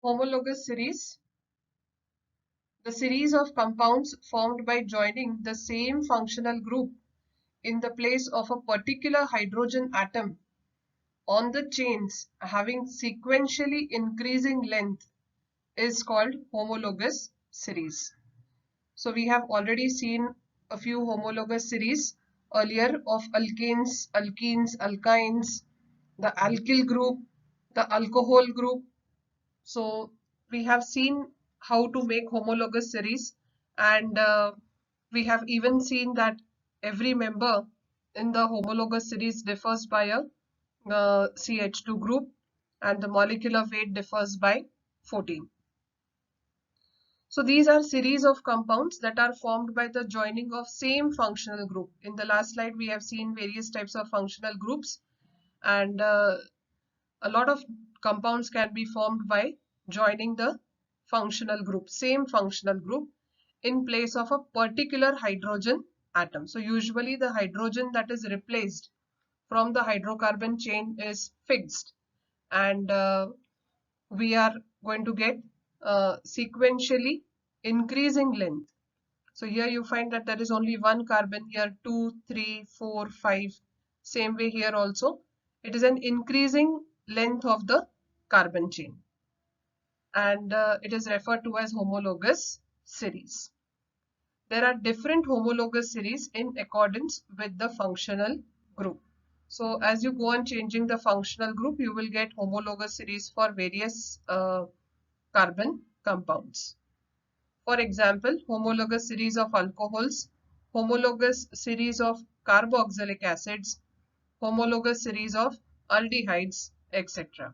Homologous series. The series of compounds formed by joining the same functional group in the place of a particular hydrogen atom on the chains having sequentially increasing length is called homologous series. So we have already seen a few homologous series earlier of alkanes, alkenes, alkynes, the alkyl group, the alcohol group. So we have seen how to make homologous series, and we have even seen that every member in the homologous series differs by a CH2 group, and the molecular weight differs by 14. So these are series of compounds that are formed by the joining of same functional group. In the last slide, we have seen various types of functional groups, and a lot of compounds can be formed by joining the functional group, same functional group, in place of a particular hydrogen atom. So usually the hydrogen that is replaced from the hydrocarbon chain is fixed, and we are going to get sequentially increasing length. So here you find that there is only one carbon, here 2, 3, 4, 5. Same way here also. It is an increasing length of the carbon chain, and it is referred to as homologous series. There are different homologous series in accordance with the functional group. So as you go on changing the functional group, you will get homologous series for various carbon compounds. For example, homologous series of alcohols, homologous series of carboxylic acids, homologous series of aldehydes, etc.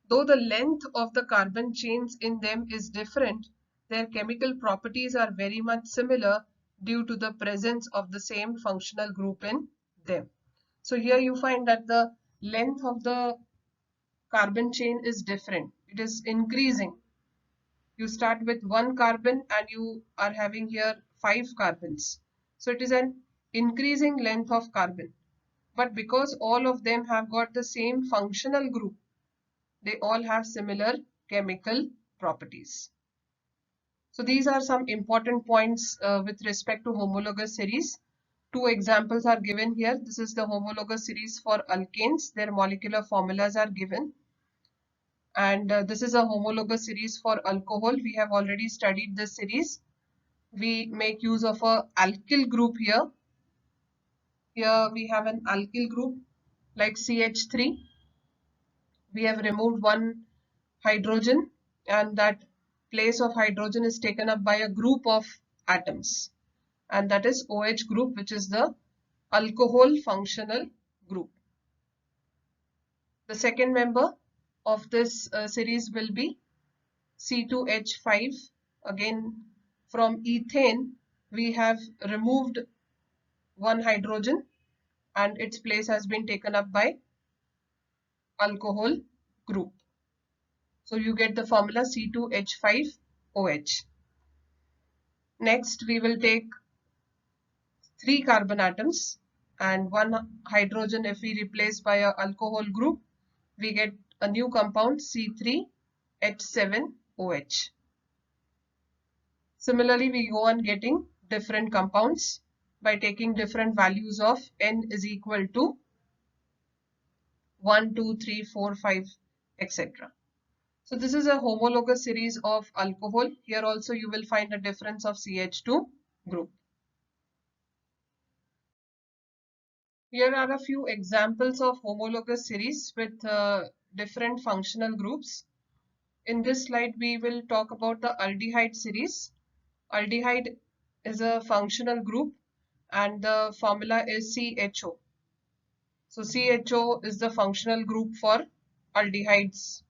Though the length of the carbon chains in them is different, their chemical properties are very much similar due to the presence of the same functional group in them. So here you find that the length of the carbon chain is different. It is increasing. You start with one carbon and you are having here 5 carbons. So it is an increasing length of carbon. But because all of them have got the same functional group, they all have similar chemical properties. So these are some important points with respect to homologous series. Two examples are given here. This is the homologous series for alkanes. Their molecular formulas are given. And this is a homologous series for alcohol. We have already studied this series. We make use of a alkyl group here. Here we have an alkyl group like CH3. We have removed one hydrogen, and that place of hydrogen is taken up by a group of atoms, and that is OH group, which is the alcohol functional group. The second member of this series will be C2H5. Again, from ethane we have removed one hydrogen and its place has been taken up by alcohol group. So you get the formula C2H5OH. Next we will take 3 carbon atoms and one hydrogen. If we replace by a alcohol group, we get a new compound C3H7OH. Similarly, we go on getting different compounds by taking different values of N is equal to 1, 2, 3, 4, 5, etc. So this is a homologous series of alcohol. Here also you will find a difference of CH2 group. Here are a few examples of homologous series with different functional groups. In this slide, we will talk about the aldehyde series. Aldehyde is a functional group and the formula is CHO. So CHO is the functional group for aldehydes.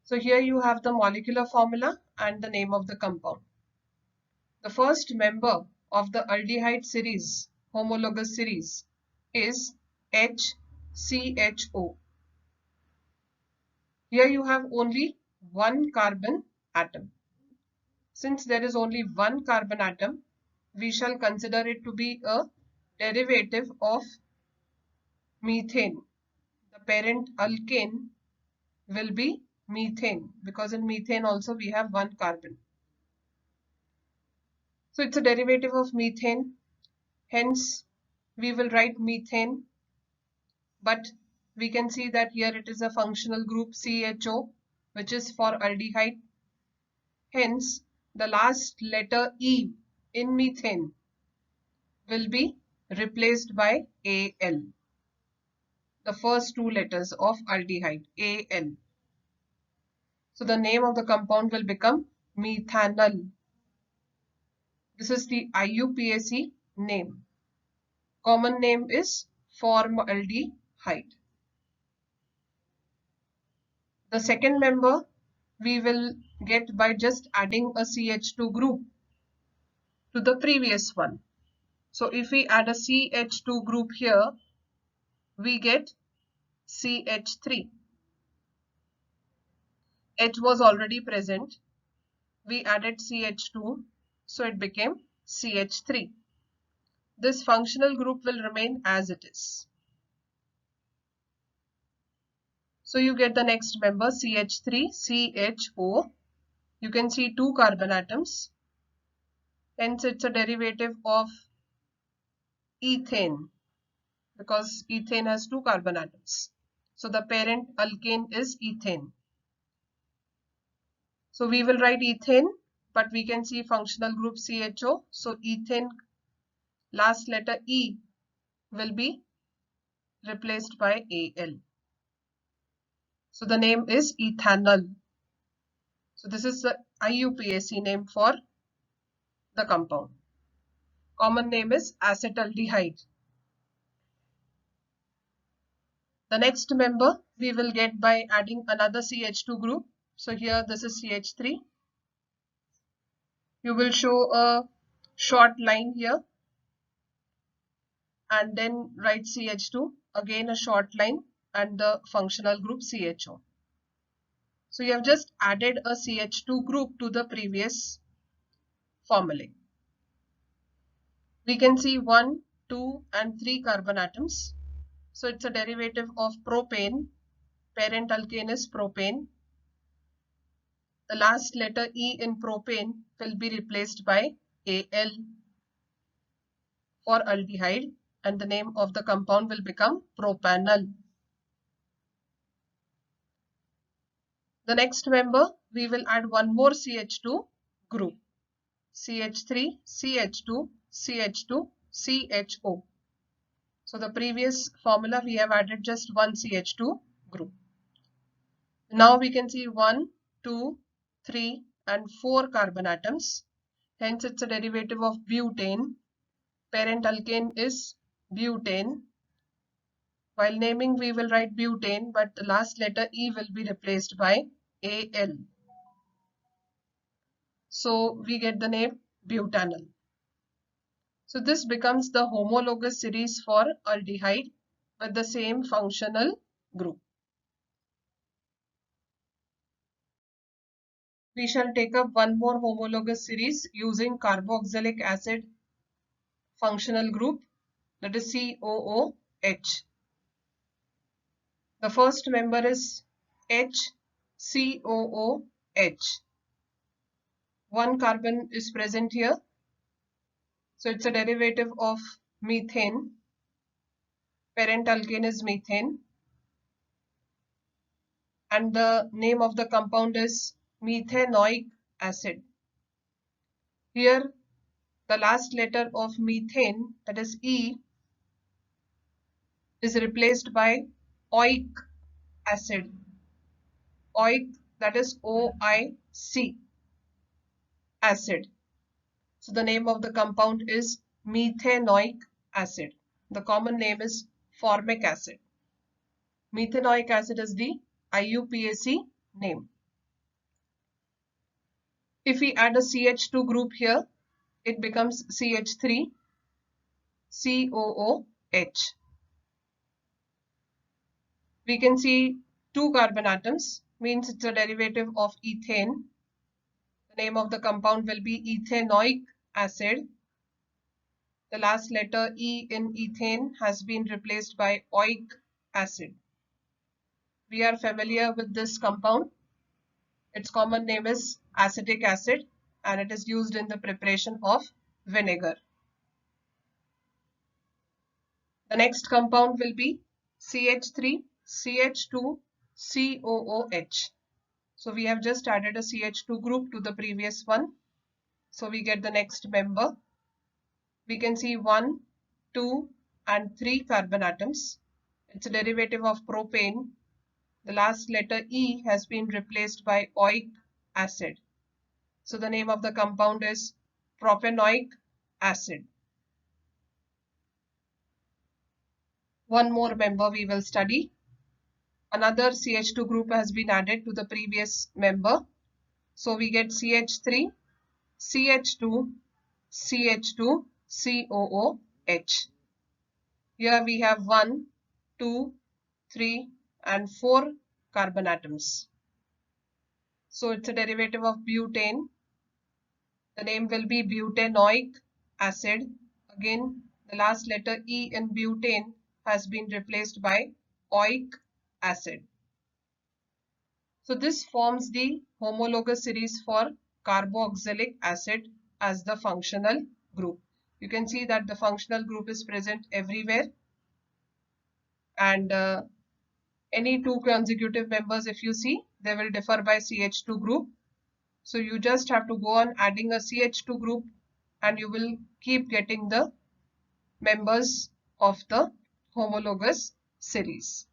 So here you have the molecular formula and the name of the compound. The first member of the aldehyde series, homologous series, is HCHO. Here you have only one carbon atom. Since there is only one carbon atom, we shall consider it to be a derivative of methane. The parent alkane will be methane, because in methane also we have one carbon. So it's a derivative of methane. Hence, we will write methane, but we can see that here it is a functional group CHO, which is for aldehyde. Hence, the last letter E in methane will be replaced by Al. The first two letters of aldehyde, Al. So the name of the compound will become methanol. This is the IUPAC name. Common name is formaldehyde. The second member we will get by just adding a CH2 group to the previous one. So if we add a CH2 group here, we get CH3. H was already present. We added CH2, so it became CH3. This functional group will remain as it is. So you get the next member CH3CHO. You can see two carbon atoms. Hence it's a derivative of ethane, because ethane has two carbon atoms. So the parent alkane is ethane. So we will write ethane, but we can see functional group CHO. So ethane, last letter E will be replaced by Al. So the name is ethanol. So this is the IUPAC name for the compound. Common name is acetaldehyde. The next member we will get by adding another CH2 group. So here this is CH3. You will show a short line here and then write CH2, again a short line and the functional group CHO. So you have just added a CH2 group to the previous formulae. We can see 1, 2 and 3 carbon atoms. So it's a derivative of propane. Parent alkane is propane. The last letter E in propane will be replaced by Al for aldehyde, and the name of the compound will become propanol. The next member, we will add one more CH2 group, CH3, CH2, CH2, CHO. So the previous formula we have added just one CH2 group. Now we can see 1, 2, 3 and 4 carbon atoms. Hence it's a derivative of butane. Parent alkane is butane. While naming we will write butane, but the last letter E will be replaced by Al. So we get the name butanol. So this becomes the homologous series for aldehyde with the same functional group. We shall take up one more homologous series using carboxylic acid functional group, that is COOH. The first member is HCOOH. One carbon is present here. So it's a derivative of methane. Parent alkane is methane. And the name of the compound is methanoic acid. Here, the last letter of methane, that is E, is replaced by oic acid. Oic, that is OIC acid. So the name of the compound is methanoic acid. The common name is formic acid. Methanoic acid is the IUPAC name. If we add a CH2 group here, it becomes CH3 COOH. We can see two carbon atoms, means it's a derivative of ethane. The name of the compound will be ethanoic acid. The last letter E in ethane has been replaced by oic acid. We are familiar with this compound. Its common name is acetic acid and it is used in the preparation of vinegar. The next compound will be CH3CH2COOH. So we have just added a CH2 group to the previous one. So we get the next member. We can see 1, 2 and 3 carbon atoms. It's a derivative of propane. The last letter E has been replaced by oic acid. So the name of the compound is propanoic acid. One more member we will study. Another CH2 group has been added to the previous member. So we get CH3, CH2, CH2, COOH. Here we have 1, 2, 3 and 4 carbon atoms. So it's a derivative of butane. The name will be butanoic acid. Again, the last letter E in butane has been replaced by oic acid. So this forms the homologous series for carboxylic acid as the functional group. You can see that the functional group is present everywhere, and any two consecutive members, if you see, they will differ by CH2 group. So you just have to go on adding a CH2 group and you will keep getting the members of the homologous series.